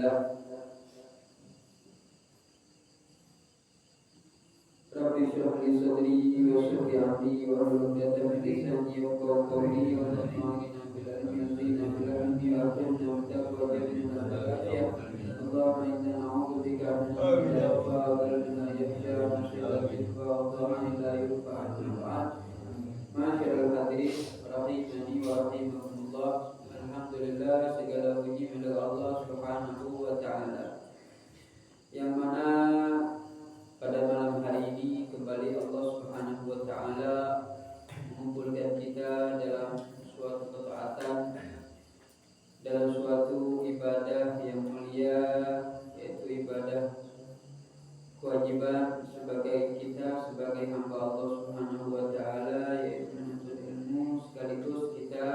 Alhamdulillah. Rabbi shrah li sadri wa yassir li amri wahlul 'uqdatam min lisani yafqahu qawli wa nafa'na bil ilmi wa zidna bil ilmi wa akhrijna min taqwa wa jannina bil afiyah. Allahumma inna na'udzubika min al-faqr wa al-yahya wa min shiddati al-faqr la yurfa'u al-ma'ad. Masyaallah hadirin rahimani wa rahimakumullah. Alhamdulillah, segala puji milik Allah Subhanahu wa taala. Yang mana pada malam hari ini kembali Allah Subhanahu wa taala mengumpulkan kita dalam suatu ketaatan, dalam suatu ibadah yang mulia, yaitu ibadah kewajiban sebagai kita sebagai hamba Allah Subhanahu wa taala, yaitu menuntut ilmu, sekaligus kita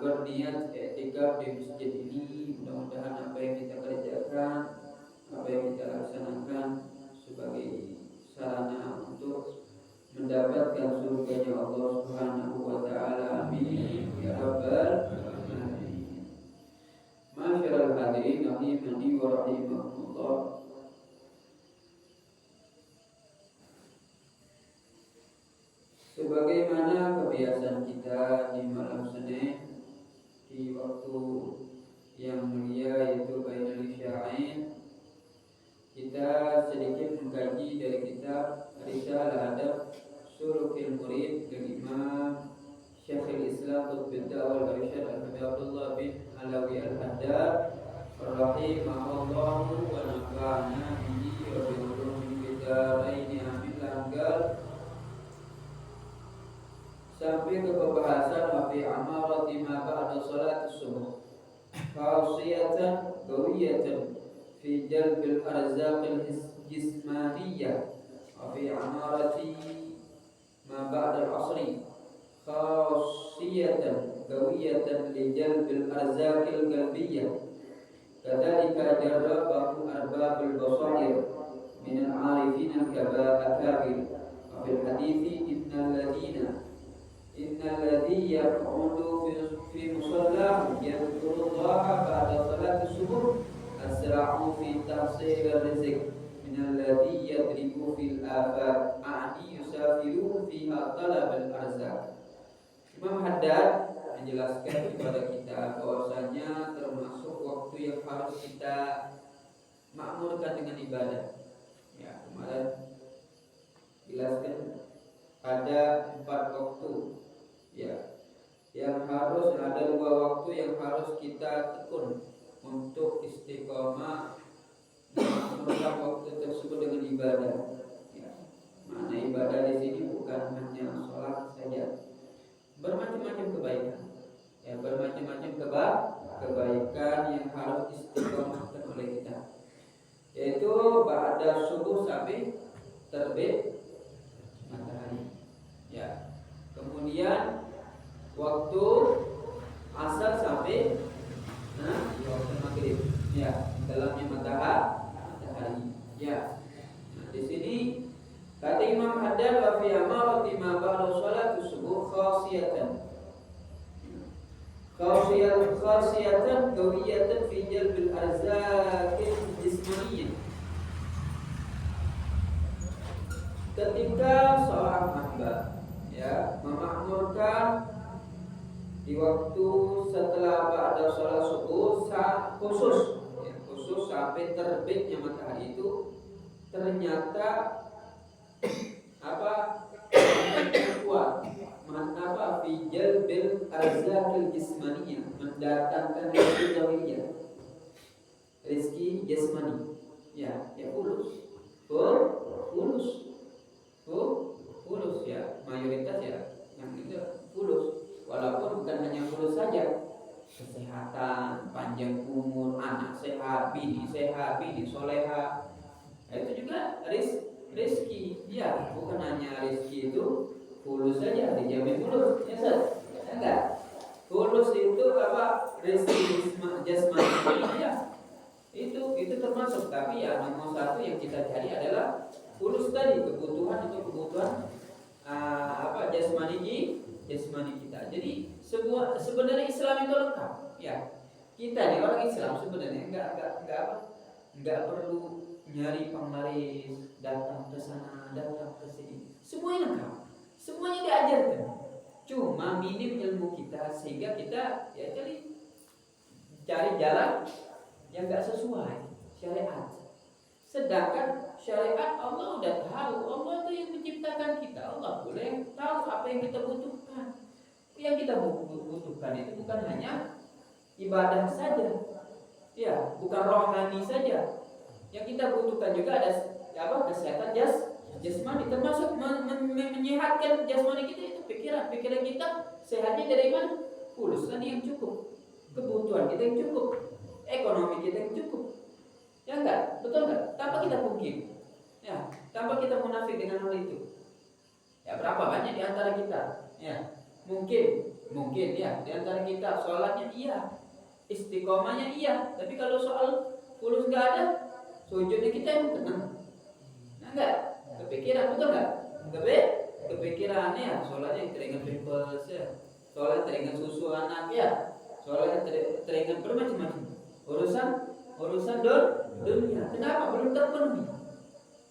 berniat i'tikaf di masjid ini. Mudah-mudahan apa yang kita kerjakan, apa yang kita laksanakan sebagai sarana untuk mendapatkan surganya Allah Subhanahu wa taala. Amin ya rabbal alamin. Masyaallah hadirin rahimani wa rahimakumullah. Sebagaimana kebiasaan kita di malam Senin, di waktu yang mulia yaitu Bainal Isya'ain, kita sedikit mengkaji dari kitab Risalah Adab Sulukil Murid dari Imam Syekhul Islam Qutbuddin wal Irsyad Al-Habib Abdullah bin Alawi Al-Haddad rahimahullahu wa nafa'ana bihi wa bi ulumil darain amin. Langgar sampai ke pembahasan wa fi amarati ma ba'da salat subuh khasiyatan qawiyatan fi jalbil arzaqil jismaniyah wa fi amarati ma ba'da al-asri khasiyatan qawiyatan li jalbil arzaqil qalbiyah. Kadzalika jarrabahu arbabul basair min al-arifin al-kabir wa fil hadithi innal ladzi yaq'udu fi musallahu yadhkurullaha ba'da salati subuh asra'u fi tahsil rizq minal ladzi yadriku fil afaq a'ni yusafiru fiha talab al-arzaq. Imam Haddad menjelaskan kepada kita bahwasanya termasuk waktu yang harus kita makmurkan dengan ibadah. Ya, kemarin jelaskan ada 4 waktu, ya, yang harus ada 2 waktu yang harus kita tekun untuk istiqomah memakmurkan waktu tersebut dengan ibadah. Ya, mana ibadah di sini bukan hanya sholat saja, bermacam-macam kebaikan. Ya, bermacam-macam kebaikan yang harus istiqomahkan oleh kita, yaitu ba'da subuh sampai terbit matahari. Ya. Kemudian waktu asar sampai waktu maghrib. Ya, dalamnya matahari. Ya. Nah, di sini kata Imam Haddad wa fi amarati ma ba'da salati subuh khasiyatan qawiyatan fi jalbil arzaqil jismaniyah. Ketika seorang hamba, ya, memakmurkan di waktu setelah ba'da salat subuh khusus sampai terbitnya matahari itu, ternyata kuat fi jalbil arzaqil jismaniyah, mendatangkan rezeki zahiriyah, rezeki jasmani, ya, fulus, ya, mayoritas ya yang itu fulus, walaupun bukan hanya fulus saja, kesehatan, panjang umur, anak sehat, bini soleha, itu juga rezeki, ya, bukan hanya rezeki itu fulus saja dijamin fulus, ya enggak. Fulus itu rezeki jasmani, ya, itu termasuk, tapi ya nomor 1 yang kita cari adalah fulus tadi, kebutuhan jasmani kita. Jadi sebenarnya Islam itu lengkap, ya. Kita nih orang Islam sebenarnya nggak perlu nyari penglaris, datang ke sana, datang ke sini. Semuanya lengkap, semuanya diajarkan. Cuma minim ilmu kita sehingga kita ya cari jalan yang nggak sesuai syariat. Sedangkan syariat Allah udah tahu, Allah itu yang menciptakan kita, Allah boleh tahu apa yang kita butuhkan. Yang kita butuhkan itu bukan hanya ibadah saja, ya, bukan rohani saja. Yang kita butuhkan juga ada kesehatan jasmani, termasuk menyehatkan jasmani kita itu pikiran kita sehatnya dari mana? Pulsa yang cukup, kebutuhan kita yang cukup, ekonomi kita yang cukup, ya enggak, betul enggak? Tanpa kita pungkiri, ya, tanpa kita munafik dengan hal itu. Ya berapa banyak di antara kita, ya, mungkin ya di antara kita sholatnya iya, istiqomahnya iya, tapi kalau soal fulus nggak ada, sujudnya kita yang tenang, nah enggak, kepikiran, betul enggak? Kepikiran ya, sholatnya teringat pimples ya, sholat teringat susu anak ya, sholatnya teringat bermacam-macam urusan dunia. Kenapa belum terpenuhi?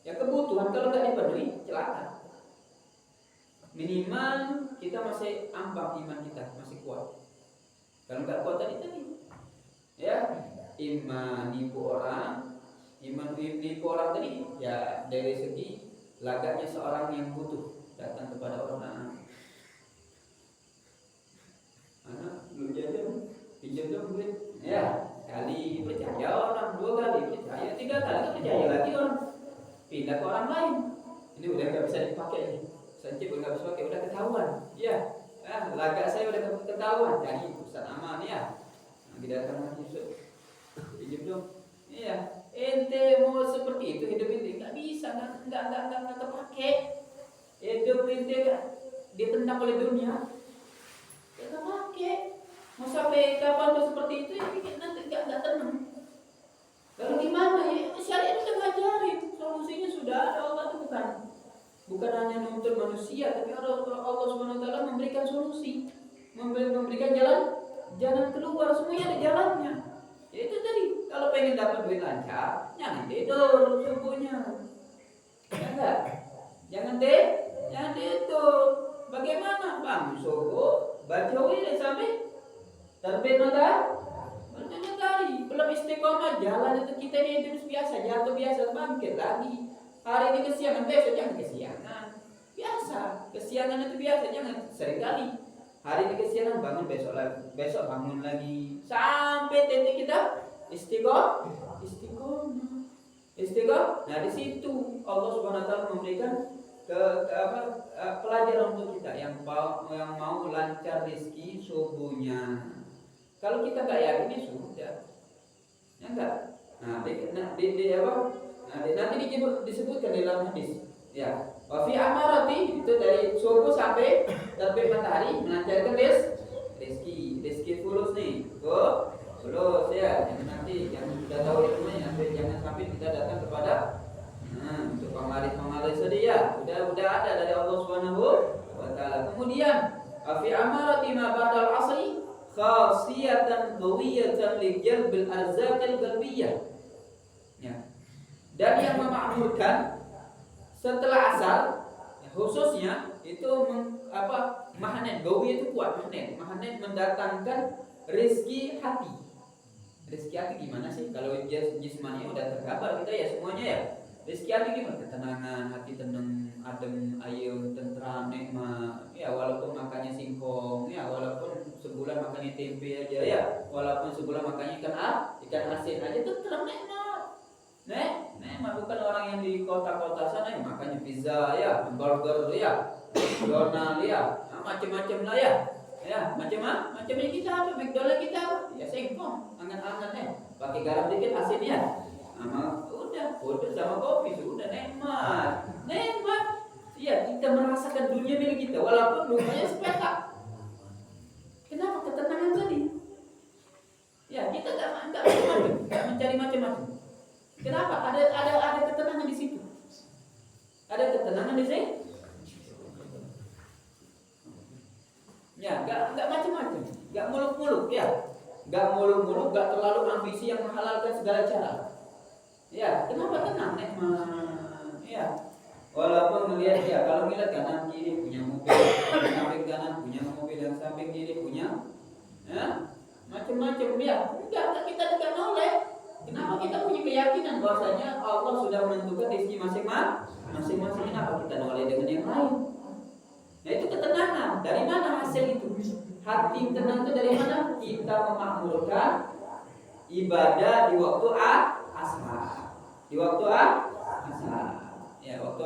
Ya kebutuhan kalau nggak dipenuhi celaka. Minimal kita masih ambang, iman kita masih kuat. Kalau nggak kuat tadi ya iman nipu orang tadi ya dari segi lagaknya seorang yang butuh datang kepada orang anak belum jajan pinjam dong duit ya, kali percaya orang, 2 kali percaya, 3 kali percaya lagi orang, pindah ke orang lain, ini udah nggak bisa dipakai nih, sancip udah nggak bisa pakai, udah ketahuan ya, lagak saya udah ketahuan, jadi Ustaz aman ya, tidak akan lagi pinjam dong, iya. Ente mau seperti itu hidup ente nggak bisa, nggak terpakai. Hidup ente ditendang oleh dunia, nggak terpakai. Mau sampai kapan tuh seperti itu ya nanti nggak tenang. Lalu gimana ya? Syariat sudah ngajarin, solusinya sudah ada. Allah itu bukan hanya nuntut manusia, tapi Allah SWT memberikan solusi, memberikan jalan keluar, semuanya ada jalannya. Ya itu tadi, kalau pengen dapat duit lancar, jangan tidur subuhnya, ya enggak? Jangan tidur. Bagaimana? Bangun subuh, baca wirid sampai terbit matahari. Belum istiqomah, jalan itu kita ini terus biasa, jatuh biasa, bangkit lagi. Hari ini kesiangan, besok jangan kesiangan. Biasa, kesiangan itu biasa, jangan sering kali. Hari ini kesiangan, bangun besok bangun lagi sampai titik kita istiqomah. Nah di situ Allah Subhanahu Wa Taala memberikan pelajaran untuk kita yang mau lancar rezeki subuhnya. Kalau kita nggak yakin ya sudah, ya enggak. Nanti disebutkan di dalam hadis, ya. Wafi amarati itu dari subuh sampai terbit matahari melancarkan rezeki fulus nih, fulus ya. Nanti yang sudah tahu ilmunya, jangan sampai kita datang kepada untuk penglaris tadi ya. Udah ada dari Allah Subhanahu Wa Taala. Kemudian wafi amarati ma ba'dal asri khasiyatan qawiyatan li jalbil arzaqil qalbiyah. Ya. Dan yang memakmurkan setelah asar, ya, khususnya itu magnet, gawi itu kuat, magnet mendatangkan rezeki hati. Rezeki hati gimana sih? Kalau jismani udah tergambar kita ya semuanya ya. Rezeki hati gimana? Ketenangan, hati tenang, adem, ayem, tentram, nikmat. Ya walaupun makannya singkong, ya walaupun sebulan makannya tempe aja ya, walaupun sebulan makannya ikan asin aja tentram, nikmat. Memang bukan orang yang di kota-kota sana yang makannya pizza ya, burger ya, McDonald ya, macam-macam lah ya, macam-macamnya kita apa, McDonald kita apa, ya singkong, angan-angan ya, pakai garam dikit asin ya, udah sama kopi sudah nikmat, ya kita merasakan dunia milik kita, walaupun rumahnya sepetak. Kenapa? Ketenangan tadi. Ya kita nggak mencari macam-macam. Kenapa? Ada ketenangan di situ. Ada ketenangan di sini. Ya, enggak macam-macam, enggak muluk-muluk ya. nggak muluk-muluk, nggak terlalu ambisi yang menghalalkan segala cara. Ya, kenapa tenang nikmat? Ya, walaupun melihat ya, kalau melihat kanan kiri punya mobil, yang samping kanan punya mobil, yang samping kiri punya, ya, macam-macam ya. Enggak kita tidak noleh. Kenapa kita punya keyakinan bahwasanya Allah sudah menentukan rezeki masing-masing? Kenapa kita noleh dengan yang lain? Nah itu ketenangan. Dari mana hasil itu? Hati tenang itu dari mana? Kita memakmurkan ibadah di waktu asar. Di waktu asar. Ya, waktu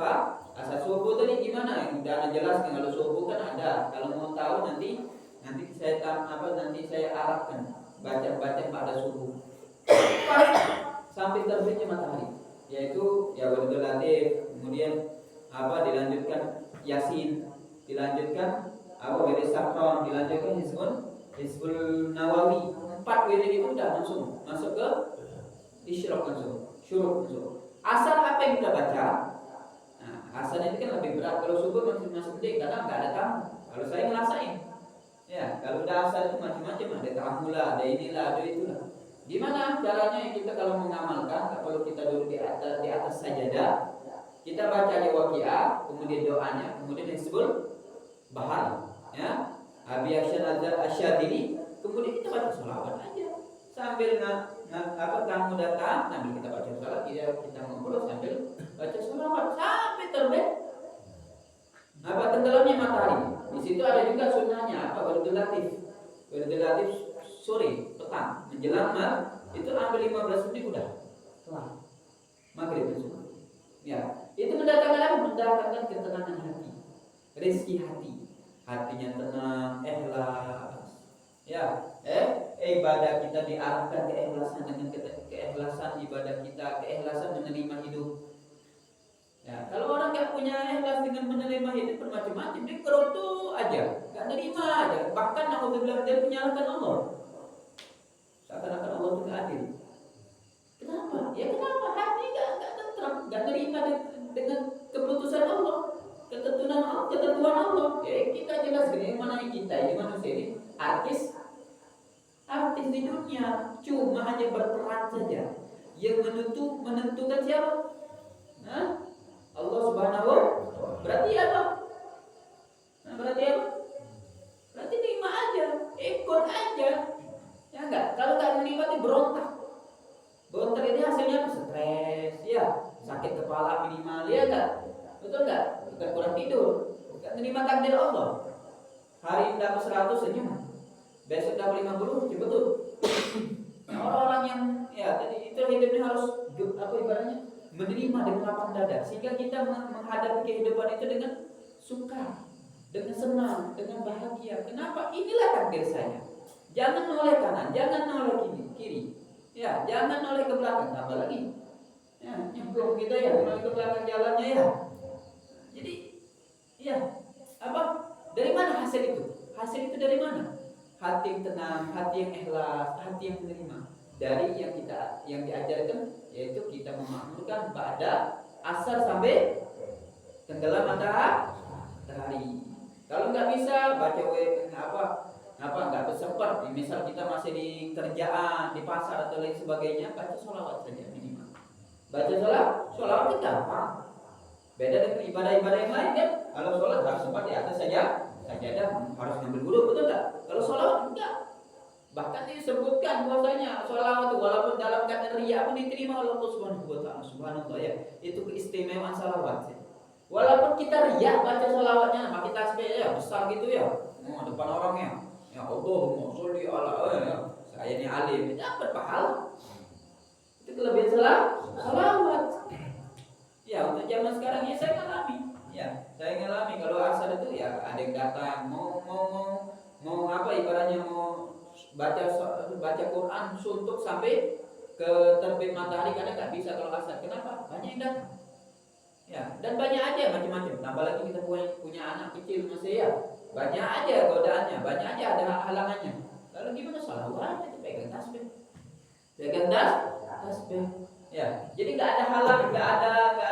asar. Subuh tadi gimana? Udah jelaskan kalau subuh kan ada. Kalau mau tahu nanti saya arahkan baca pada subuh. Sampai terbitnya matahari. Yaitu ya berlatif, kemudian dilanjutkan Yasin, dilanjutkan wirid Sakron, dilanjutkan Hizbul Nawawi. 4 wirid itu udah langsung masuk ke isyraq syuruk. Asar apa yang kita baca? Nah, asar itu kan lebih berat. Kalau subuh masih gede karena nggak ada tamu. Kalau saya ngerasain, ya kalau udah asar itu macam-macam, ada tamu lah, ada inilah, ada itulah. Gimana caranya kita kalau mengamalkan? Kalau kita duduk di atas sajadah, kita baca di waqiah, kemudian doanya, kemudian Hizbul Bahar, ya, Abi Asyadili, kemudian kita baca sholawat aja sambil tamu datang, sambil kita baca sholawat, kita ngobrol sambil baca sholawat sampai terbit tenggelamnya matahari. Di situ ada juga sunnahnya wirid latif sore petang menjelang itu ambil 15 menit udah kelar maghrib itu. Ya, itu mendatangkan ketenangan hati, rezeki hatinya tenang, ikhlas. Ya, ibadah kita diarahkan keikhlasan dengan keikhlasan ibadah kita, keikhlasan menerima hidup. Ya, kalau orang nggak punya ikhlas dengan menerima hidup bermacam-macam, dia keroto aja, nggak nerima aja, bahkan naudzubillah dia menyalahkan Allah. Seakan-akan Allah itu nggak adil. Kenapa? Ya kenapa? Hati nggak tentram, nggak nerima dengan keputusan Allah, ketentuan Allah. Ya kita jelas yang mana kita ini manusia ini artis di dunia cuma hanya berperan saja. Yang menentukan siapa? Allah Subhanahu. Berarti apa? Berarti terima aja, ikut aja. Ya enggak? Kalau nggak menerima itu berontak ini hasilnya apa? Stres, ya, sakit kepala minimal, ya enggak? Betul enggak? Bukan kurang tidur, bukan menerima takdir Allah. Hari ini dapat 100 senyum, besok dapat 50, betul. Nah, orang-orang yang ya tadi itu hidupnya harus ibaratnya menerima dengan lapang dada, sehingga kita menghadapi kehidupan itu dengan suka, dengan senang, dengan bahagia. Kenapa? Inilah takdir saya. Jangan noleh kanan, jangan noleh kiri. Ya, jangan noleh ke belakang, tambah lagi. Ya, nyemplung kita ya, noleh ke belakang jalannya ya. Jadi, ya, dari mana hasil itu? Hasil itu dari mana? Hati yang tenang, hati yang ikhlas, hati yang menerima. Dari yang diajarkan, yaitu kita memakmurkan pada asar sampai tenggelam matahari. Kalau nggak bisa baca nggak bersempat, misal kita masih di kerjaan, di pasar atau lain sebagainya, baca sholawat saja minimal. Baca sholawat itu gampang. Beda dengan ibadah-ibadah yang lain kan. Kalau sholat harus sempat di atas saja ada harus ngambil wudu, betul nggak? Kalau sholawat enggak. Bahkan disebutkan bahwasanya sholawat itu walaupun dalam keadaan riya pun diterima oleh Allah Subhanahu wa taala. Subhanallah ya. Itu keistimewaan sholawat. Walaupun kita riya baca sholawatnya, pakai tasbih ya besar gitu ya. Depan orangnya. Ya Allahumma sholli ala ya. Saya ini alim, dapat pahala. Itu kelebihan sholawat. Ya untuk zaman sekarang ya saya ngalami. Ya, saya ngalami kalau asar itu ya ada yang datang mau ibaratnya mau baca Quran suntuk sampai ke terbit matahari, karena nggak bisa kalau asar. Kenapa? Banyak yang datang. Ya, dan banyak aja macam-macam. Tambah lagi kita punya anak kecil masih ya. Banyak aja godaannya, banyak aja ada halangannya. Lalu gimana sholawat itu pegang tasbih. Ya, jadi nggak ada halang, nggak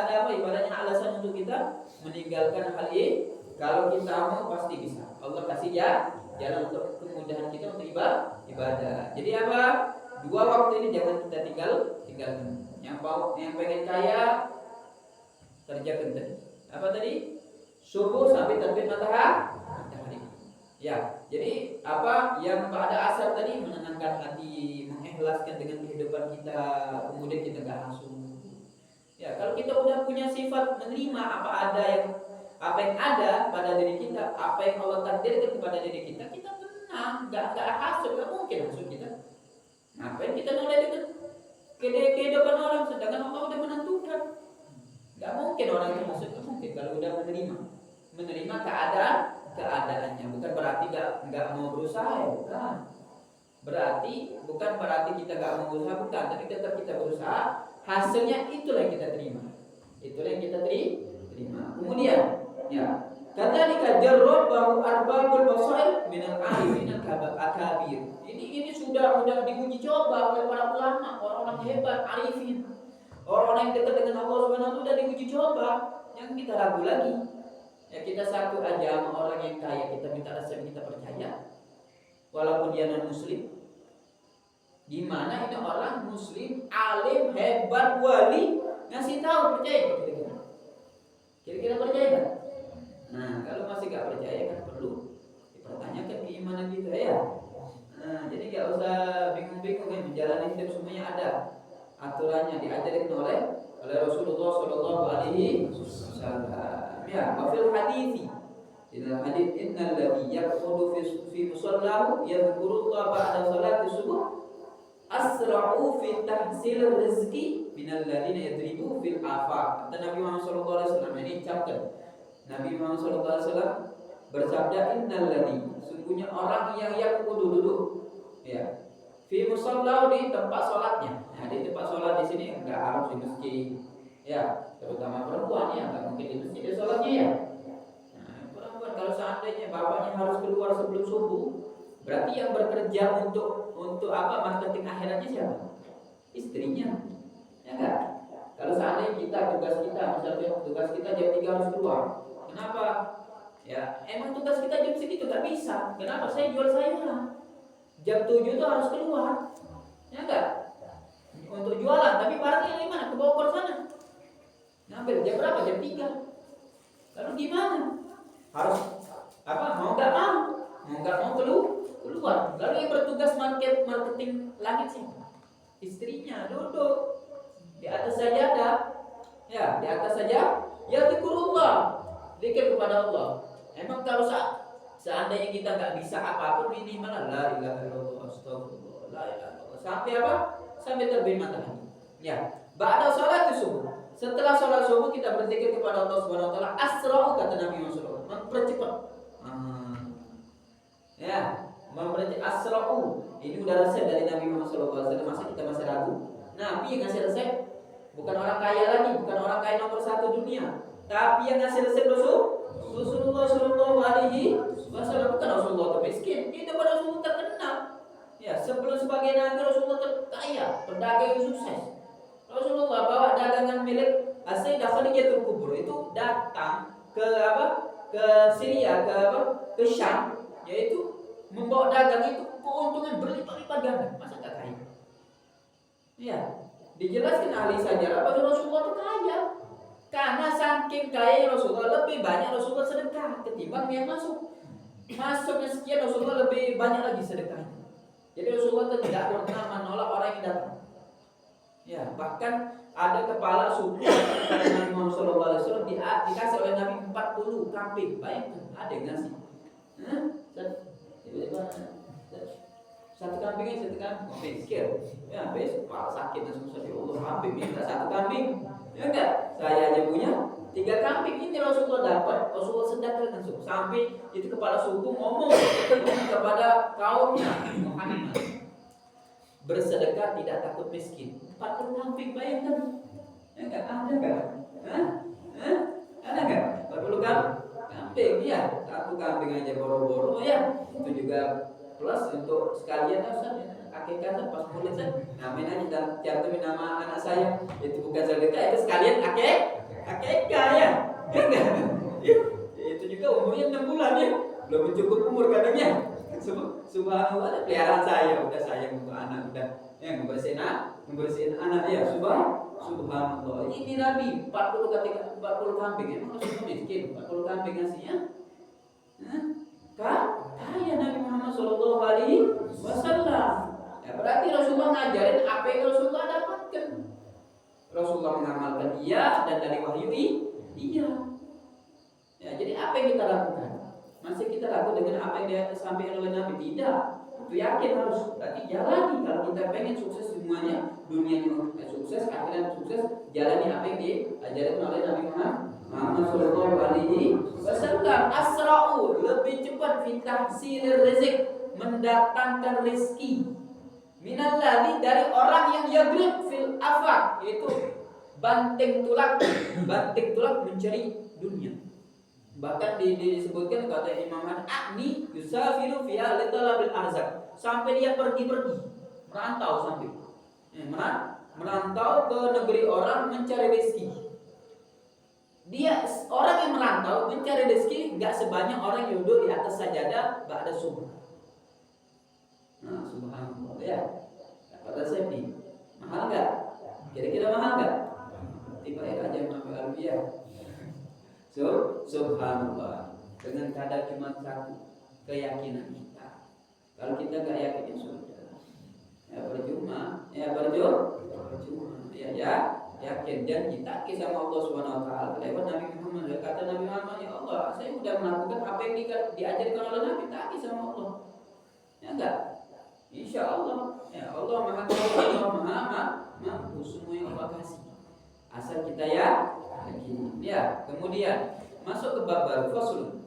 ada ibaratnya alasan untuk kita meninggalkan hal ini. Kalau kita mau pasti bisa. Allah kasih ya jalan untuk kemudahan kita untuk ibadah. ibadah. Jadi apa? Dua waktu ini jangan kita tinggalkan. Yang pengen kaya kerjakan tadi. Apa tadi? Subuh sampai terbit matahari. Ya, jadi apa yang pada asar tadi menenangkan hati, mengikhlaskan dengan kehidupan kita, kemudian kita gak langsung. Ya, kalau kita udah punya sifat menerima apa yang ada pada diri kita, apa yang Allah takdirkan kepada diri kita tenang, gak hasut, gak mungkin hasut kita. Ngapain kita nolak dengan kehidupan orang, sedangkan Allah udah menentukan. Gak mungkin orang itu hasut, gak mungkin kalau udah menerima keadaannya. Bukan berarti nggak mau berusaha, bukan. Bukan berarti kita nggak mau berusaha, bukan. Tapi tetap kita berusaha. Hasilnya itulah yang kita terima. Kemudian, ya, kadzalika jarrabahu arbabul basair minal arifin al-kabir. Ini sudah diuji coba oleh para ulama, orang-orang hebat, arifin. Orang-orang yang dekat dengan Allah Subhanahu wa taala sudah diuji coba. Yang kita ragu lagi. Ya, kita satu aja sama orang yang kaya, kita minta resep, kita percaya walaupun dia non muslim. Gimana ini orang muslim, alim, hebat, wali, ngasih tahu, percaya kira-kira percaya gak? Nah, kalau masih gak percaya kan perlu dipertanyakan keimanan kita ya. Nah, jadi gak usah bingung-bingung ya, menjalani hidup semuanya ada aturannya, diajarin oleh Rasulullah Shallallahu Alaihi Wasallam. Ya, wafil hadithi. Dalam hadis innal ladzi yaqudu fi musallahu yadhkurullah ba'da salati subuh asra'u fi tahsil rizqi minal ladzina yadribu fil afaq. Kata Nabi Muhammad sallallahu alaihi wasallam, ini camkan. Nabi Muhammad sallallahu alaihi wasallam bersabda, innal ladzi, sungguhnya orang yang yaqudu duduk ya fi musallahu, di tempat salatnya. Nah, di tempat salat di sini enggak harus di masjid. Ya, terutama perempuan ya, nggak mungkin di masjid dia sholatnya ya. Nah, perempuan kalau seandainya bapaknya harus keluar sebelum subuh, berarti yang bekerja untuk apa, marketing akhiratnya siapa? Istrinya, ya enggak? Kalau seandainya misalnya tugas kita jam 3 harus keluar, kenapa? Ya, emang tugas kita jam segitu nggak bisa. Kenapa? Saya jual sayuran, jam 7 tuh harus keluar, ya enggak? Untuk jualan, tapi barangnya dari mana? Ke Bogor sana. Ngambil jam berapa? Jam 3. Lalu gimana? Harus apa? Mau nggak mau keluar. Lalu yang bertugas marketing langit siapa? Istrinya duduk di atas sajadah. Ya, di atas saja. Ya zikrullah, zikir kepada Allah. Emang kalau seandainya kita nggak bisa apapun, minimal la ilaha illallah, astagfirullah, la ilaha illallah. Sampai apa? Sampai terbit matahari. Ya, ba'da salat subuh. Setelah sholat subuh kita berzikir kepada Allah Subhanahu wa taala, asra'u, kata Nabi Muhammad, mempercepat. Ya, mempercepat asra'u. Ini udah resep dari Nabi Muhammad sallallahu alaihi wasallam. Masa kita masih ragu? Nabi yang ngasih resep bukan orang kaya lagi, bukan orang kaya nomor 1 dunia, tapi yang ngasih resep Rasulullah sallallahu alaihi wasallam. Bukan Rasulullah termiskin, itu pada Rasulullah terkenal. Ya, sebelum sebagai nabi Rasulullah terkaya, pedagang yang sukses. Rasulullah bawa dagangan milik Sayyidah Khadijatul Kubra itu datang ke Syria, ke Syam, yaitu membawa dagang itu keuntungan berlipat-lipat ganda. Masa enggak kaya? Ya, dijelaskan ahli sejarah bahwa Rasulullah itu kaya. Karena saking kaya Rasulullah, lebih banyak Rasulullah sedekah ketimbang yang masuk. Masuknya sekian, Rasulullah lebih banyak lagi sedekahnya. Jadi Rasulullah tidak pernah menolak orang yang datang. Ya, bahkan ada kepala suku Nabi Muhammad SAW dikasih oleh Nabi 40 kambing. Bayangkan, ada yang ngasih. Satu kambing, miskin. Ya, besok kepala sakit dan susah. Ya Allah, kambing minta 1 kambing. Ya enggak? Saya aja punya 3 kambing. Ini Rasulullah dapat. Rasulullah sedekah langsung. Sampai itu kepala suku ngomong kepada kaumnya, Muhammad, bersedekah tidak takut miskin. 40 kambing, bayangkan. Ya enggak? Ada enggak? Ada enggak? 40 kambing, ya. 1 kambing aja boro-boro ya. Itu juga plus untuk sekalian akikah pas mulai namain aja dan cantumin nama anak saya. Itu bukan sedekah, itu sekalian akikah ya. Ya enggak? Itu juga umurnya 6 bulan ya. Belum cukup umur katanya. Subhanallah, peliharaan saya udah sayang untuk anak, udah ngebersihin anak ya, subhanallah. Ini Nabi 40 kambing, emang Rasulullah miskin 40 kambing ngasihnya? Kaya Nabi Muhammad Shallallahu Alaihi Wasallam. Ya berarti Rasulullah ngajarin apa yang Rasulullah dapatkan. Rasulullah mengamalkan iya, dan dari wahyu iya. Ya, jadi apa yang kita lakukan? Masih kita lakukan dengan apa yang dia sampaikan oleh Nabi? Tidak. Itu yakin harus. Berarti jalani. Kalau kita pengen sukses semuanya, dunianya sukses, akhirnya sukses, jalani apa yang diajarkan oleh Nabi Muhammad Shallallahu Alaihi Wasallam. Asra'u, lebih cepat fitahsilir rezeki, mendatangkan rezeki. Minalladzi, dari orang yang yagrib fil afaq, yaitu banting tulang mencari dunia. Bahkan disebutkan kata Imam Ahmad, yusafiru fi litalabil arzak, sampai dia pergi merantau sampai merantau ke negeri orang mencari rezeki. Dia orang yang merantau mencari rezeki enggak sebanyak orang yang duduk di atas sajadah ba'da subuh. Nah, subhanallah ya. Kata saya nih, mahal enggak? Kira-kira mahal enggak? Tiba ya aja Muhammad Al-Biyah. Subhanallah. Dengan kadar cuma satu, keyakinan kita. Kalau kita enggak yakin, sudah. Ya percuma. Ya, yakin janji takki sama Allah Subhanahu wa taala. Lewat Nabi Muhammad, kata Nabi Muhammad, ya Allah, saya sudah melakukan apa yang diajarkan oleh Nabi, takki sama Allah. Ya enggak? Insya Allah, ya Allah Maha Kuasa, Allah Maha Mampu, semua yang Allah kasih. Asal kita yakin. Ya, kemudian masuk ke bab baru, fasl.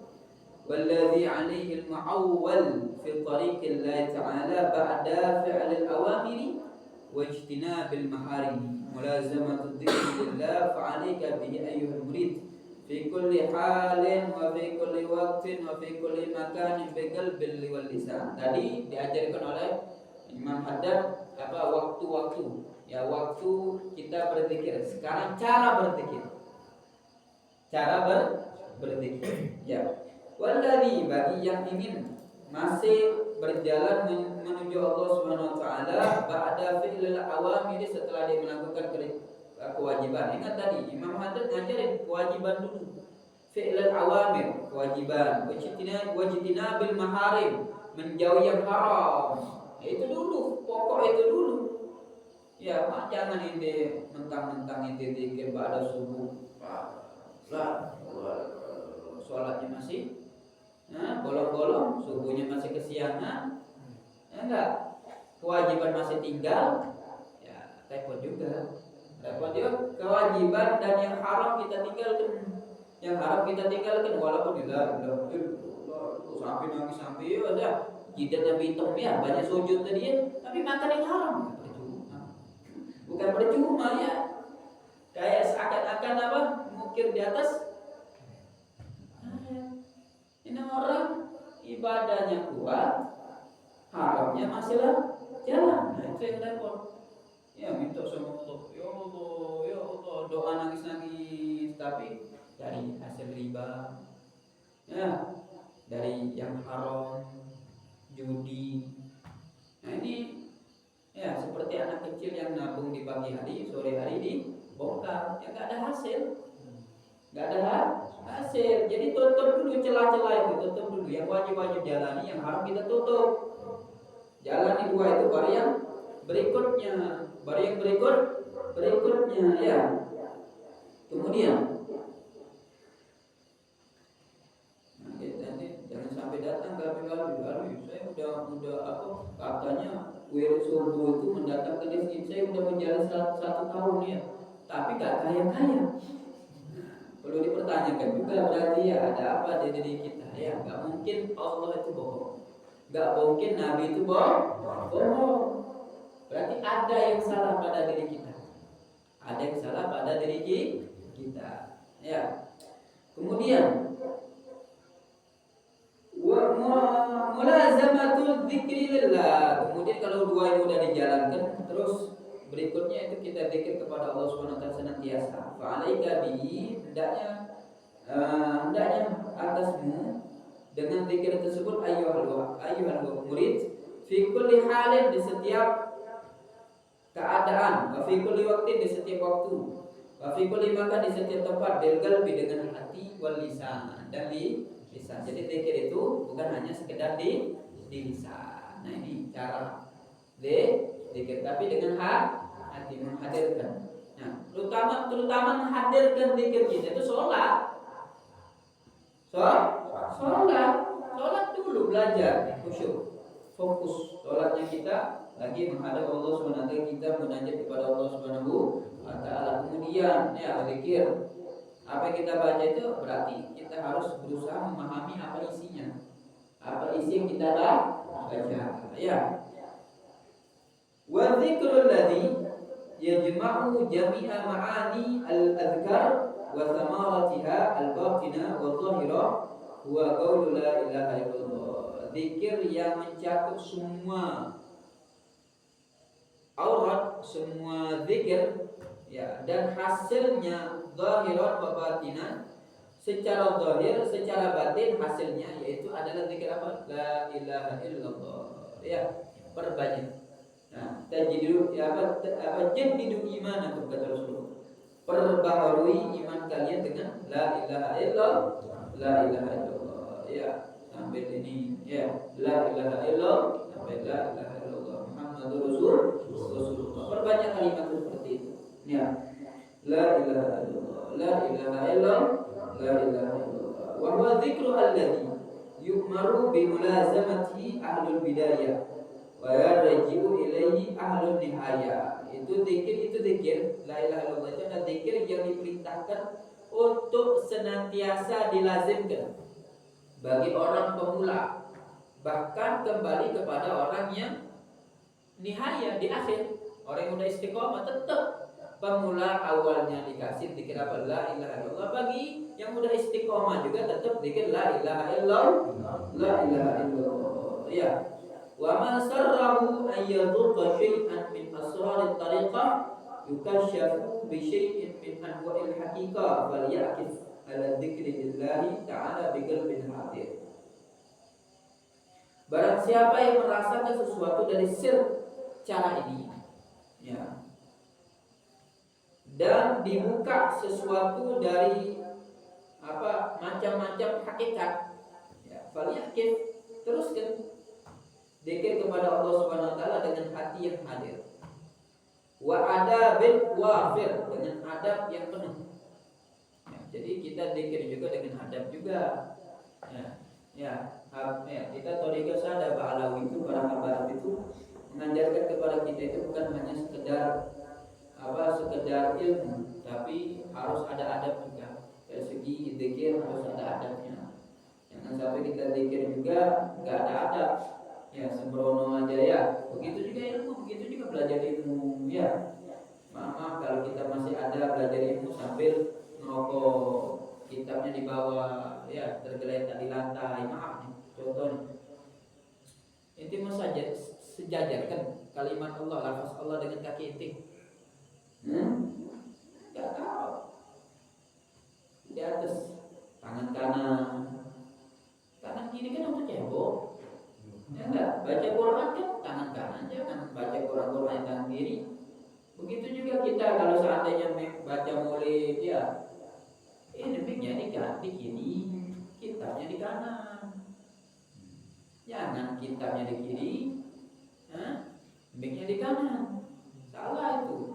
Walladzi 'alaihi al-mu'awwal fi tariqillah ta'ala ba'da fi'l al-awamir wa ijtinabil maharim. Mulazamatu dzikrillah fa'alaika bihi ayyuhal murid fi kulli halin wa fi kulli waqtin wa fi kulli makanin bi qalbil wal lisan. Tadi diajarkan oleh Imam Haddad waktu-waktu. Ya, waktu kita berzikir. Sekarang cara berzikir. Berzikir. Ya. Walladzi, bagi yang ingin masih berjalan menuju Allah Subhanahu wa taala ba'da fi'lil awamir, setelah dia melakukan kewajiban. Ingat tadi Imam Haddad ngajarin kewajiban dulu. Fi'lul awamir, kewajiban. Wajtina bil maharim, menjauhi yang haram. Itu dulu, pokok itu dulu. Ya, jangan ente mentang-mentang ente zikir ba'da subuh. Sholatnya masih bolong-bolong, subuhnya masih kesiangan. Enggak. Kewajiban masih tinggal. Ya, repot juga. Kewajiban dan yang haram kita tinggalkan. Walaupun sampai nangis sampai ada jidatnya hitam ya, banyak sujud tadi ya, tapi makan yang haram bukan percuma ya. Kayak seakan-akan mukir di atas. Ini orang ibadahnya kuat, haramnya masihlah jalan. Nah, itu yang repot. Ya, minta sama Allah, ya Allah, doa nangis-nangis, tapi dari hasil riba, ya, dari yang haram, judi. Nah ini, ya seperti anak kecil yang nabung di pagi hari, sore hari dibongkar, ya nggak ada hasil, Jadi tutup dulu celah-celah itu, tutup dulu. Yang wajib jalani, yang haram kita tutup. Jalani dua itu, baru yang berikutnya, ya. Kemudian, nanti jangan sampai datang ke lalu. Saya udah katanya wirid subuh itu mendatangkan rezeki. Saya udah menjalani 1 tahun ya, tapi gak kaya. Perlu dipertanyakan juga, berarti ya ada apa di diri kita. Ya, gak mungkin Allah itu bohong, gak mungkin Nabi itu bohong. Berarti ada yang salah pada diri kita. Ya. Kemudian mulazamatul dzikrillah. Kemudian kalau dua itu udah dijalankan, terus berikutnya itu kita zikir kepada Allah Subhanahu wa taala senantiasa. Fa'alaika bihi, hendaknya atasmu dengan zikir tersebut ayyuhal murid fi kulli halin, di setiap keadaan, wa fi kulli waqtin, di setiap waktu, wa fi kulli makan, di setiap tempat, bil qalbi, dengan hati, wal lisan, dan di lisan. Jadi zikir itu bukan hanya sekedar di lisan. Nah, ini cara zikir, tapi dengan hati, menghadirkan. Nah, terutama menghadirkan zikir kita itu sholat. Sholat dulu, belajar khusyuk, fokus sholatnya kita lagi menghadap Allah SWT, kita munajat kepada Allah SWT. Kemudian ya zikir, apa yang kita baca itu berarti kita harus berusaha memahami apa isinya, apa isi yang kita baca. Ya. Wa dzikrul ladzi yajma'u jami'a ma'ani al-adhkar wa thamaratiha al-batinah wa dhahirah huwa qaulu la ilaha illallah. Zikir yang mencakup semua aurat, semua zikir, ya, dan hasilnya zahirat wa batinah, secara zahir, secara batin, hasilnya yaitu adalah zikir apa? La ilaha illallah. Ya, perbanyak. Nah, tajidu ya apa jadidu imanakum, kata Rasulullah. Perbaharui iman kalian dengan la ilaha illallah, la ilaha illallah. Ya, sampai ini ya, la ilaha illallah, sampai la ilaha illallah Muhammadur Rasulullah. Perbanyak kalimat seperti itu. Ya. La ilaha illallah, la ilaha illallah, la ilaha illallah. Wa huwa dzikru alladzi yu'maru bi mulazamati ahlul bidayah wa yarji'u ilaihi ahlun nihaya. Itu zikir, la ilaha illallah itu adalah zikir yang diperintahkan untuk senantiasa dilazimkan bagi orang pemula, bahkan kembali kepada orang yang nihaya, di akhir. Orang yang udah istiqomah tetap pemula awalnya dikasih zikir apa? La ilaha illallah. Bagi yang udah istiqomah juga tetap zikir la ilaha illallah, la ilaha illallah. Ya. Wa man sarrahu an yadhuqa syai'an min asrarit tariqah yukashafu bi syai'in min anwa'il haqiqah falyakif ala dzikri lillahi ta'ala bi qalbin hadir. Barang siapa yang merasakan sesuatu dari sir cara ini, ya, dan dibuka sesuatu dari apa macam-macam hakikat, ya, falyakif, teruskan zikir kepada Allah Subhanahu wa taala dengan hati yang hadir. Wa adabil wafir, dengan adab yang penuh. Ya, jadi kita zikir juga dengan adab juga. Ya, kita tahu sadar Ba'alawi itu, para habaib itu mengajarkan kepada kita itu bukan hanya sekedar ilmu, tapi harus ada adab juga. Dari segi zikir harus ada adabnya. Jangan sampai kita zikir juga enggak ada adab. Ya, sembrono aja ya. Begitu juga ilmu, begitu juga belajar ilmu, ya. Maaf kalau kita masih ada belajar ilmu sambil ngerokok, kitabnya di bawah, ya, tergeletak di lantai. Maaf nih, contoh nih. Inti mau saja sejajarkan kalimat Allah, lafaz Allah dengan kaki inti. Enggak tahu. Di atas tangan kanan kiri kan untuk cebok. Ya enggak, baca Quran kan tangan kanan, jangan baca Quran tangan kiri. Begitu juga kita kalau seandainya baca maulid, ya, ini mic-nya di kiri, kitabnya di kanan. Jangan kitabnya di kiri, mic-nya di kanan. Salah itu.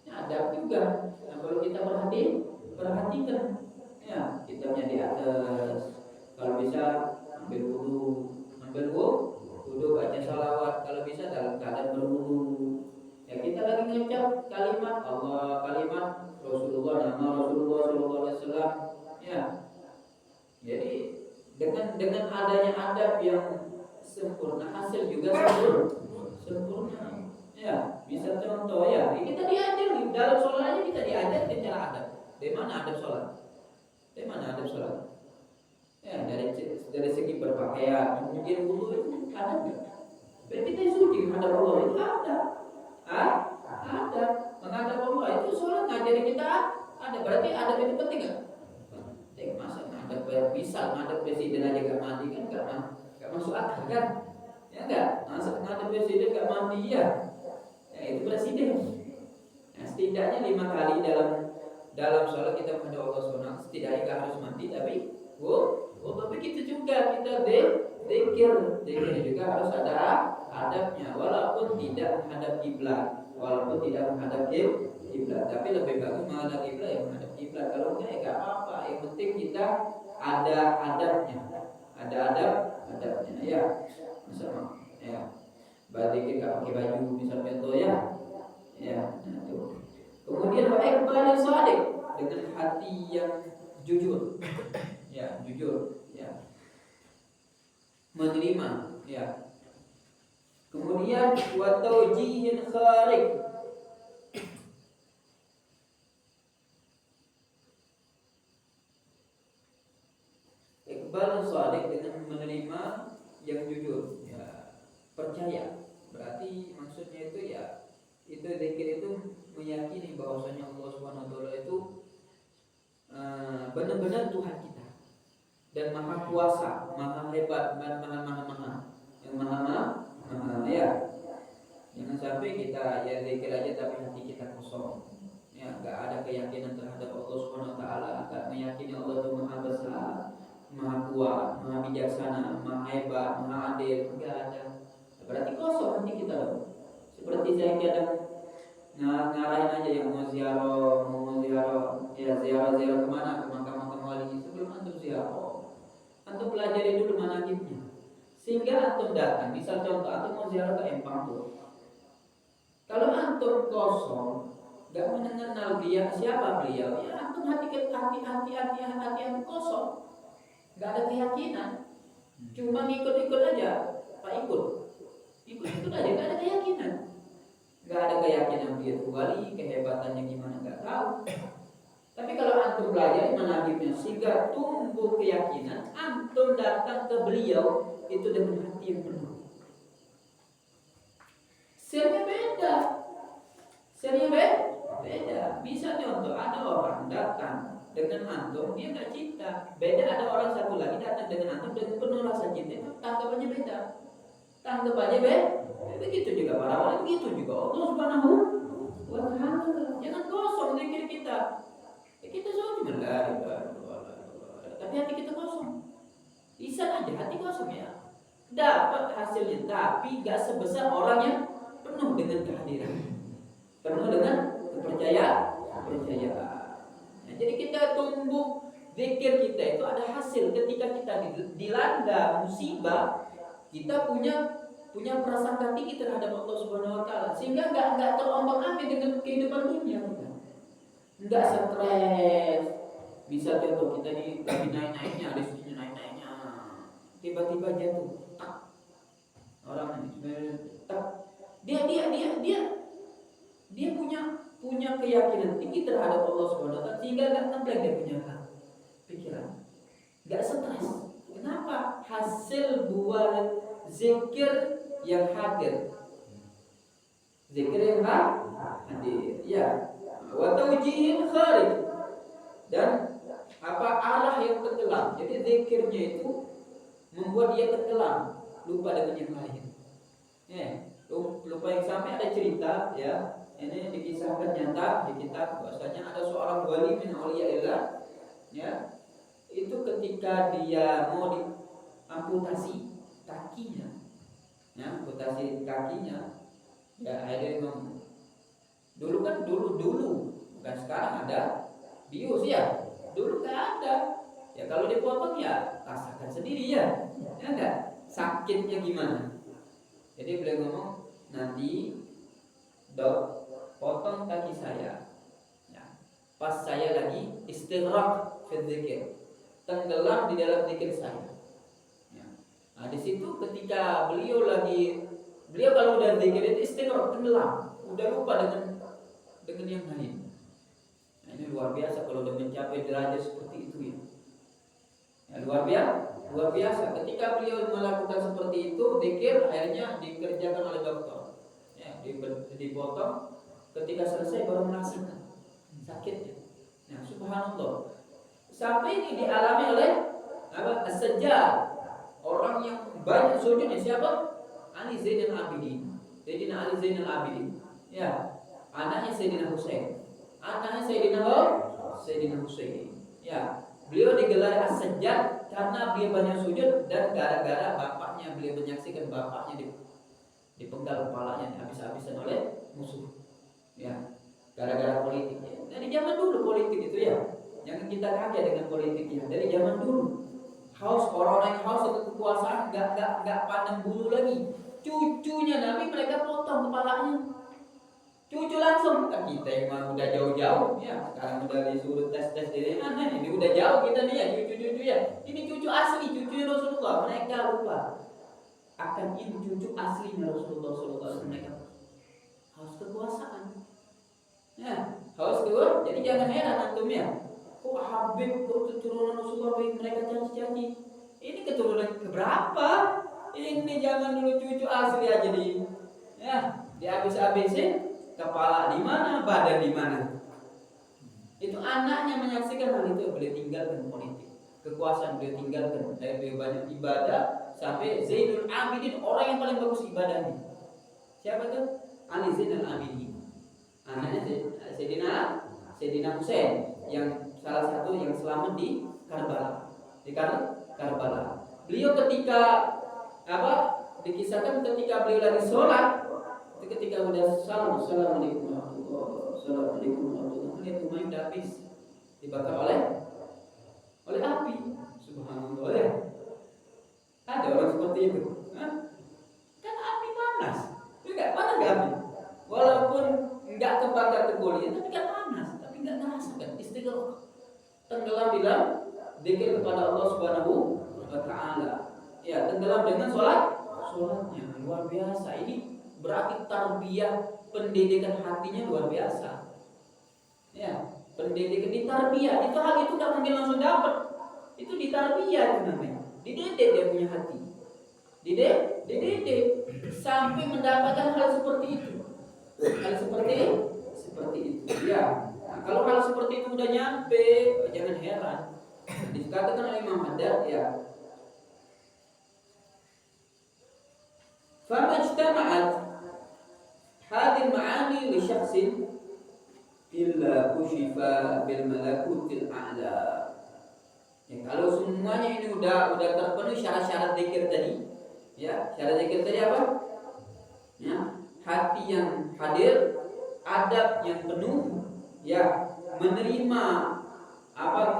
Ya, adab juga. Nah, kalau kita perhatikan, ya, kitabnya di atas. Kalau bisa ambil wudu, baca salawat, kalau bisa dalam keadaan berwudu. Ya, kita lagi ngucap kalimat Allah, kalimat Rasulullah, nama Rasulullah sallallahu alaihi wasallam. Ya. Jadi dengan adanya adab yang sempurna, hasil juga sempurna. Ya, bisa contoh ya. Ini kita diajar di dalam sholat aja, kita diajar cara adab. Dari mana adab sholat? Ya, dari segi berpakaian, kemudian wudu itu ada enggak? Berarti kita suci menghadap Allah itu ada. Ada. Menghadap Allah itu sholat ngajari kita ada. Berarti adab itu penting enggak? Penting. Masa ngadap bisa ngadap presiden aja gak mati kan? kan? Ya enggak? Masa ada presiden nggak mandi ya? Ya itu presiden. Nah, setidaknya 5 kali dalam sholat kita menghadap Allah SWT, setidaknya nggak harus mandi, tapi tapi kita juga kita zikir juga harus ada adabnya, walaupun tidak menghadap kiblat, tapi lebih bagus menghadap kiblat ya menghadap kiblat. Kalau enggak ya nggak apa-apa, yang penting kita ada adabnya, adabnya ya. Misalnya ya, balik nggak pakai baju misalnya contoh ya, nah itu. Kemudian wa iqbalus shadiq, dengan hati yang jujur, ya jujur, ya menerima, ya. Kemudian wa taujihin kharik, iqbalus shadiq dengan menerima yang jujur, ya percaya. Berarti maksudnya itu ya, itu zikir itu meyakini bahwasanya Allah Subhanahu wa taala itu benar-benar Tuhan kita dan maha kuasa, maha hebat, dan maha ya. Jangan sampai kita ya zikir aja tapi hati kita kosong, ya nggak ada keyakinan terhadap Allah Subhanahu wa taala, nggak meyakini Allah itu maha besar, maha kuat, maha bijaksana, maha hebat, maha adil, nggak ada. Berarti kosong hati kita dong. Seperti saya kadang ngarahin aja yang mau ziarah, ya ziarah kemana, ke makam wali. Sebelum antum ziarah, antum pelajari dulu manaqibnya, sehingga antum datang. Misal contoh antum mau ziarah ke Empang tuh, kalau antum kosong, nggak mengenal dia siapa beliau, ya antum hati kosong, nggak ada keyakinan, cuma ngikut aja, Pak ikut aja, nggak ada keyakinan. Nggak ada keyakinan dia itu wali, kehebatannya gimana nggak tahu. Tapi kalau antum belajar manaqibnya sehingga tumbuh keyakinan, antum datang ke beliau itu dengan hati yang penuh. Hasilnya beda. Bisa contoh ada orang datang dengan antum dia nggak cinta, beda ada orang satu lagi datang dengan antum dengan penuh rasa cinta, itu tanggapannya beda. Begitu juga para wali, begitu juga Allah Subhanahu wa taala. Jangan kosong zikir kita. Kita cuma la ilaha illallah, tapi hati kita kosong. Bisa aja hati kosong ya, dapat hasilnya, tapi gak sebesar orang yang penuh dengan kehadiran, penuh dengan kepercayaan. Nah, jadi kita tumbuh zikir kita itu ada hasil ketika kita dilanda musibah. Kita punya prasangka tinggi terhadap Allah Subhanahu wa taala, sehingga enggak terombang-ambing dengan kehidupan dunia kita. Enggak stres. Bisa contoh kita lagi naik-naiknya, ada susunya naik-naiknya, tiba-tiba jatuh. Tak. Orang ini tak. Dia punya keyakinan tinggi terhadap Allah Subhanahu wa taala, sehingga enggak ngebleng dia punya pikiran. Enggak stres. Kenapa? Hasil buat zikir yang hadir. Ya. Wa tawjihin kharij, dan arah yang tenggelam. Jadi zikirnya itu membuat dia tenggelam, lupa dengan yang lain. Lupa yang sampai ada cerita ya. Ini dikisahkan nyata di kitab bahwasanya ada seorang wali min auliyaillah ya. Itu ketika dia mau diamputasi kakinya, ya ada yang ngomong. Dulu bukan sekarang ada bius ya. Dulu nggak ada. Ya kalau dipotong ya rasakan sendiri ya enggak? Sakitnya gimana? Jadi beliau ngomong, nanti dok potong kaki saya. Ya, pas saya lagi istighraq fi dzikir, tenggelam di dalam zikir saya. Nah di situ ketika beliau kalau udah zikir itu istighraq, tenggelam, udah lupa dengan yang lain. Nah ini luar biasa kalau udah mencapai derajat seperti itu ya. Luar biasa. Ketika beliau melakukan seperti itu, zikir akhirnya dikerjakan oleh dokter. Ya, dipotong. Ketika selesai baru merasakan sakitnya. Nah subhanallah. Sampai ini dialami oleh as-Sajjad, orang yang banyak sujudnya siapa? Ali Zainal Abidin. Sayyidina Ali Zainal Abidin. Ya, anaknya Sayyidina Husain. Anaknya Sayyidina Husain. Ya, beliau digelar As-Sajjad karena beliau banyak sujud dan gara-gara bapaknya beliau menyaksikan bapaknya dipenggal kepalanya habis-habisan oleh musuh. Ya, gara-gara politik. Ya. Dari zaman dulu politik itu ya. Jangan kita kaget dengan politiknya. Dari zaman dulu. Haus orang yang haus itu kekuasaan nggak pandang bulu lagi. Cucunya Nabi mereka potong kepalanya. Cucu langsung kan kita yang mah udah jauh-jauh ya sekarang udah disuruh tes diri ini udah jauh kita nih ya cucu ya ini cucu asli cucu Rasulullah mereka lupa akan ini cucu aslinya Rasulullah mereka haus kekuasaan ya haus kekuasaan jadi jangan heran antum ya kok Habib kok keturunan Rasulullah mereka caci-caci ini keturunan keberapa ini zaman dulu cucu asli aja di habis-habisin kepala di mana, badan di mana. Itu anaknya menyaksikan hal itu, beliau tinggalkan politik, kekuasaan beliau tinggalkan, dari beliau banyak ibadah sampai Zainul Abidin orang yang paling bagus ibadahnya. Siapa tuh? Ali Zainal Abidin. Anaknya Sayyidina Husain yang salah satu yang selamat di Karbala. Karbala. Beliau ketika dikisahkan ketika beliau lagi sholat. Ketika udah assalamualaikum warahmatullahi lihat rumahnya udah habis dibakar oleh api. Subhanallah ya. Ada orang seperti itu. Kan api panas. Enggak panas enggak api. Walaupun enggak kebakar ke kulit tapi kan panas, tapi enggak ngerasa kan istighfar. Tenggelam dalam zikir kepada Allah Subhanahu wa taala. Ya, tenggelam dengan salatnya luar biasa. Ini berarti tarbiyah pendidikan hatinya luar biasa. Ya, pendidikan di tarbiyah itu hal itu nggak mungkin langsung dapat. Itu di tarbiyah itu namanya. Dididik dia punya hati. Dididik sampai mendapatkan hal seperti itu. Hal seperti itu. Ya. Nah, kalau hal seperti itu udah nyampe, jangan heran. Dikatakan oleh Imam Haddad ya. Famajtama'at hadil ma'ani li syakhsin illa kushifa bil malakutil a'la. Ya, kalau semuanya ini udah terpenuhi syarat-syarat zikir tadi, ya, syarat zikir tadi apa? Ya, hati yang hadir, adab yang penuh, ya, menerima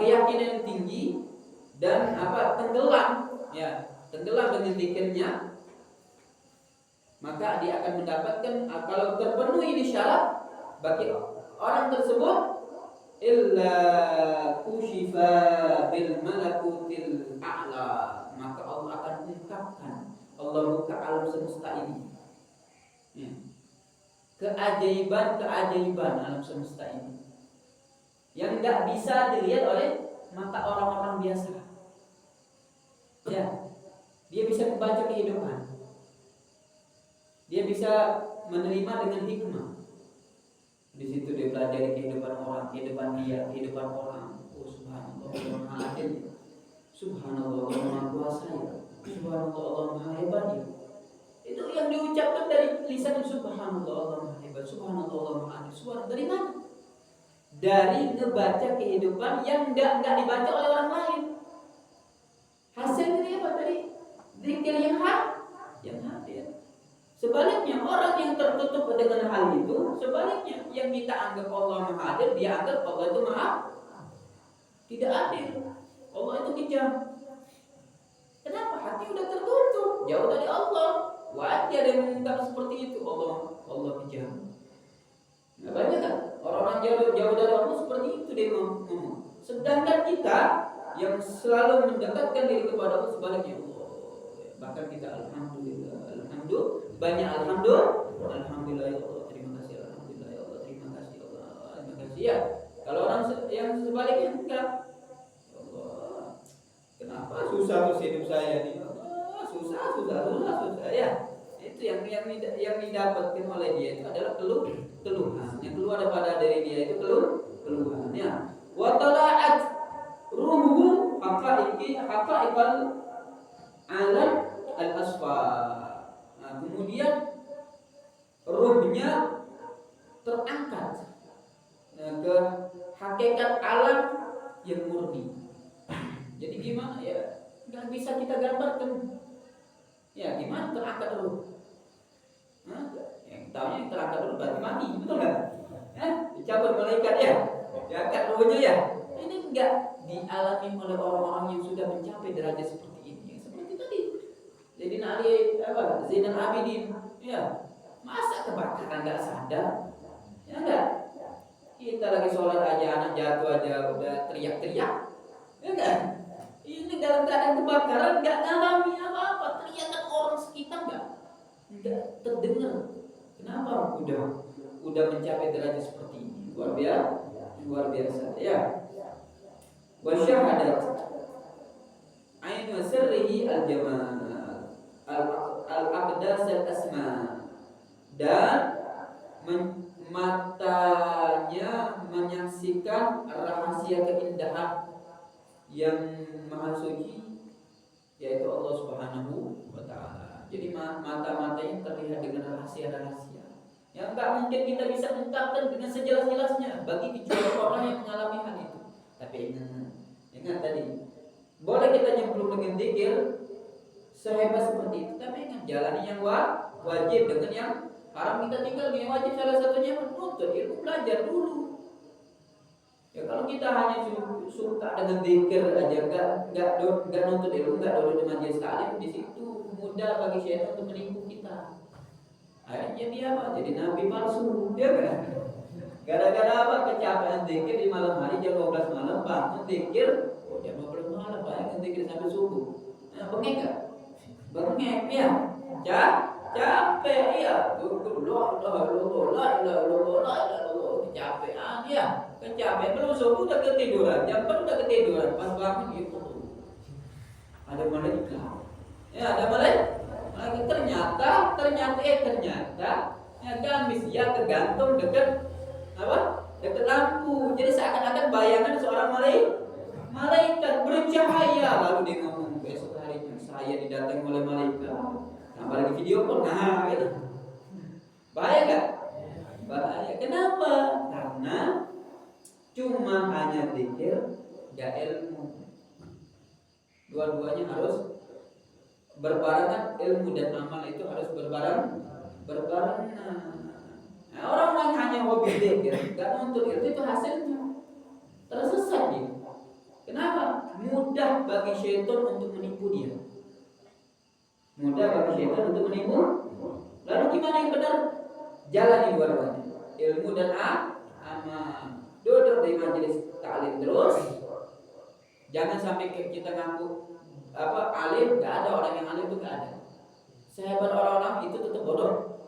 keyakinan yang tinggi dan tenggelam, ya, tenggelam dengan zikirnya. Maka dia akan mendapatkan kalau terpenuhi ini syarat bagi orang tersebut illa kushifa bil malakutil a'la, maka Allah akan ungkapkan, Allah buka alam semesta ini ya. Keajaiban alam semesta ini yang tidak bisa dilihat oleh mata orang-orang biasa ya. Dia bisa membaca kehidupan, dia bisa menerima dengan hikmah. Di situ dia belajar kehidupan orang, kehidupan orang. Oh, subhanallah, Allah Maha Adil. Subhanallah, Allah Maha Kuasa. Subhanallah, Allah Maha Hebat. Itu yang diucapkan dari lisan subhanallah, Allah Maha Hebat. Subhanallah, Allah Maha Adil. Suara dari mana? Dari ngebaca kehidupan yang enggak dibaca oleh orang lain. Hasilnya apa tadi? Zikir yang hadir. Sebaliknya orang yang tertutup dengan hal itu, sebaliknya yang kita anggap Allah Maha Adil, dia anggap Allah itu Maha tidak adil. Allah itu kejam. Kenapa? Hati udah tertutup, jauh dari Allah. Wajar dia mengungkap seperti itu. Allah kejam. Nah, banyak kan orang-orang jauh dari Allah seperti itu dia ngomong. Sedangkan kita yang selalu mendekatkan diri kepada Allah sebaliknya Allah. Bahkan kita alhamdulillah banyak alhamdulillah ya Allah, terima kasih alhamdulillah ya Allah, terima kasih ya. Kalau orang yang sebaliknya enggak, ya Allah, kenapa susah terus hidup saya nih? Susah ya. Itu yang didapatkan oleh dia itu adalah keluhan. Yang keluar daripada dari dia itu keluhan ya. Wa tala'at ruhu haqaiqal alam al-asfa. Nah, kemudian ruhnya terangkat ke hakikat alam yang murni. Jadi gimana ya? Nggak bisa kita gambarkan. Ya gimana terangkat ruh? Nah, yang tahunya yang terangkat ruh berarti mati, betul nggak? Dicabut malaikat ya, diangkat ruhnya ya. Ini enggak dialami oleh orang-orang yang sudah mencapai derajat seperti ini. Seperti tadi. Jadi Ali Zainal Abidin, ya masa kebakaran nggak sadar? Ya enggak. Kita lagi sholat aja anak jatuh aja udah teriak-teriak, ya enggak? Ini dalam keadaan kebakaran nggak ngalami apa-apa, teriakan orang sekitar nggak terdengar. Kenapa? Udah mencapai derajat seperti ini, luar biasa, ya. Wasyahadat ainu sirrihi al-jamal al-aqdas al-asma, dan matanya menyaksikan rahasia keindahan yang maha suci, yaitu Allah Subhanahu wa ta'ala. Jadi mata-matanya terlihat dengan rahasia-rahasia yang tak mungkin kita bisa ungkapkan dengan sejelas-jelasnya bagi kecuali orang yang mengalami hal itu. Tapi ingat tadi, boleh kita nyemplung dengan zikir sehebat seperti itu, tapi ingat jalani yang wajib dengan yang haram. Kita tinggal yang wajib, salah satunya menuntut ilmu, belajar dulu. Ya kalau kita hanya suka dengan zikir aja, nggak nuntut ilmu, nggak duduk di majelis taklim, di situ mudah bagi syaitan untuk menipu kita. Akhirnya dia apa? Jadi nabi palsu, dia kan? Gara-gara apa? Kecapean zikir di malam hari jam 12 malam, bangun zikir, jam 12 malam bangun zikir sampai subuh. Nah, bengek nggak? Bengek ya? Capek ya? Kecapean ya? Kecapean belum subuh udah ketiduran, jam 4 udah ketiduran, pas bangun gitu. Ada malaikat. Ya, ada malaikat. Ternyata ya gamis ya kegantung dekat apa? Dekat lampu. Jadi seakan-akan bayangan seorang malaikat bercahaya, lalu dia ngomong besok harinya saya didatangi oleh malaikat. Apalagi video call, nah gitu. Bahaya nggak? Bahaya. Kenapa? Karena cuma hanya zikir, nggak ilmu. Dua-duanya harus berbarengan, ilmu dan amal itu harus berbarengan. Nah, orang yang hanya hobi zikir, nggak nuntut ilmu, itu hasilnya tersesat dia. Kenapa? Mudah bagi syaitan untuk menipu dia. Lalu gimana yang benar? Jalani dua-duanya, ilmu dan amal. Duduk di majelis taklim terus. Jangan sampai kita ngaku alim, nggak ada orang yang alim itu, nggak ada. Sehebat orang-orang itu tetap bodoh,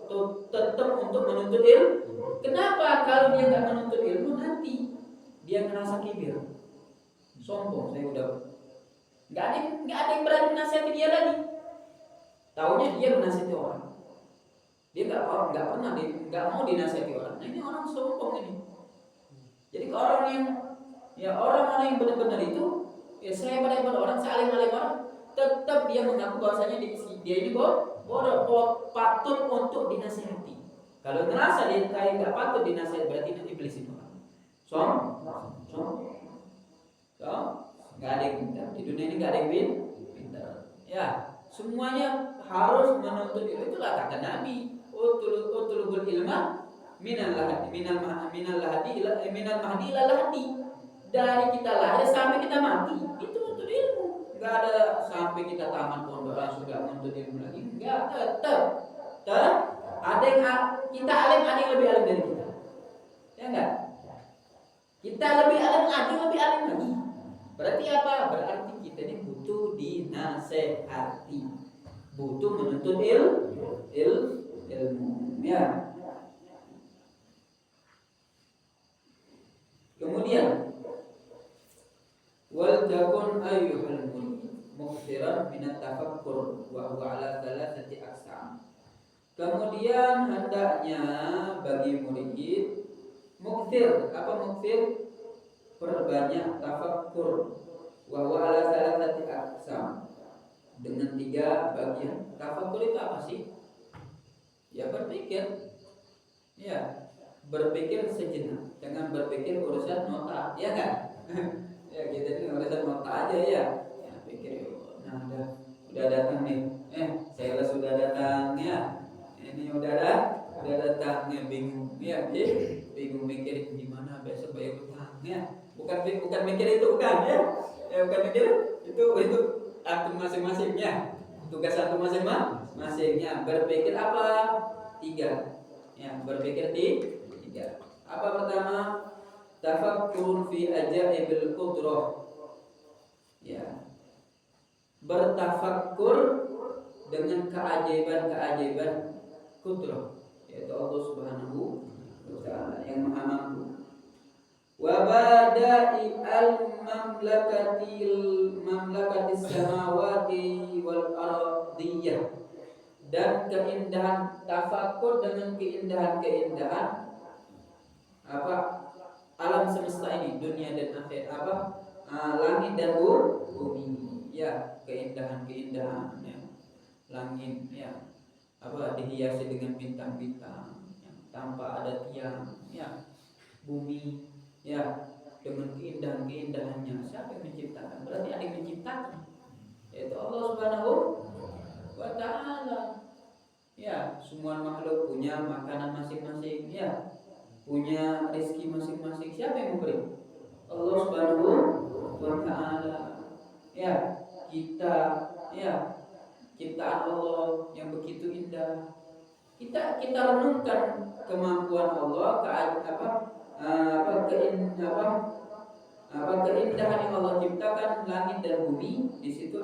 tetap untuk menuntut ilmu. Kenapa? Kalau dia nggak menuntut ilmu, nanti dia ngerasa kibir, sombong. Saya udah nggak ada yang berani menasihati dia lagi. Taunya dia menasihati orang, dia nggak mau dinasihati orang. Nah, ini orang sombong ini. Jadi orang yang benar-benar itu, ya saya pada orang, sealim-alim orang, tetap dia mengaku bahwasanya dia ini bodoh, patut untuk dinasihati. Kalau ngerasa dia kayak nggak patut dinasihati, berarti itu iblis itu orang. Nggak ada yang pintar di dunia ini, nggak ada yang pintar. Ya, semuanya harus menuntut ilmu. Itulah kata Nabi, utlubul ilma minal mahdi ila lahdi. Dari kita lahir sampai kita mati itu untuk ilmu. Nggak ada sampai kita tamat pondok langsung nggak menuntut ilmu lagi. Nggak, tetap ada yang kita alim, ada yang lebih alim dari kita. Ya enggak? Kita lebih alim, ada yang lebih alim lagi. Berarti apa? Berarti kita ini butuh dinasehati, butuh menuntut ilmu. Ya. Kemudian wal takun ayyuhal mukhtiran min at-tafakkur wa huwa ala thalathati aqsam. Kemudian hendaknya bagi murid muktir, apa muktir? Perbanyak tafakkur, wa huwa ala thalathati aqsam. dengan 3 bagian. Tafakur itu apa sih? Ya berpikir, ya berpikir sejenak, jangan berpikir urusan nota, ya kan? Ya kita ini urusan nota aja ya. Ya pikir, nah udah datang nih, sales sudah datang ya, ini udah datang ya, bingung ya, bingung mikir gimana besok bayar utang ya, bukan mikir itu bukan ya, bukan mikir itu antum masing-masing ya, tugas antum masing-masing ya, berpikir apa? 3 ya, berpikir di 3. Apa pertama? Tafakkur fi ajaibil qudrah. Ya. Bertafakkur dengan keajaiban-keajaiban qudrah, yaitu Allah Subhanahu wa taala yang Maha Mampu. Wa bada'i mamlakatis samawati wal ardiyah, dan keindahan tafakur dengan keindahan apa alam semesta ini, dunia dan akhirat, langit dan bumi ya, keindahan ya, langit ya, dihiasi dengan bintang-bintang ya, tanpa ada tiang ya, bumi ya dengan keindahannya. Siapa yang menciptakan? Berarti ada yang menciptakan, yaitu Allah Subhanahu wa ta'ala. Ya, semua makhluk punya makanan masing-masing ya, punya rezeki masing-masing. Siapa yang memberi? Allah Subhanahu wa ta'ala. Ya, kita ya, ciptaan Allah yang begitu indah. Kita renungkan kemampuan Allah, keindahan yang Allah ciptakan langit dan bumi. Di situ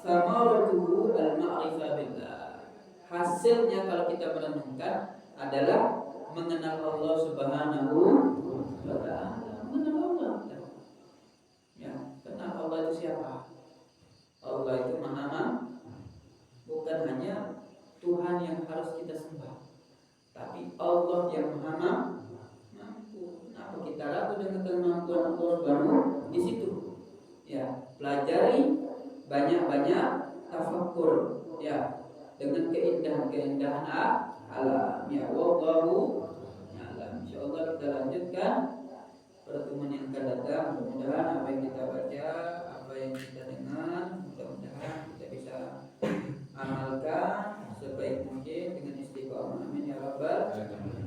samaratuhu al-ma'rifah billah. Hasilnya kalau kita merenungkan adalah mengenal Allah Subhanahu wa ta'ala. Mengenal Allah ya, kenal Allah itu siapa? Allah itu Maha, bukan hanya Tuhan yang harus kita sembah, tapi Allah yang Maha Mampu. Kenapa kita ragu dengan kemampuan Allah Subhanahu? Di situ ya, pelajari banyak-banyak tafakkur ya, dengan keindahan alam ya. Wallahu a'lam. Insyaallah kita lanjutkan pertemuan yang akan datang. Mudah-mudahan apa yang kita baca, apa yang kita dengar, mudah-mudahan kita bisa amalkan sebaik mungkin dengan istiqomah. Amin ya rabbal alamin.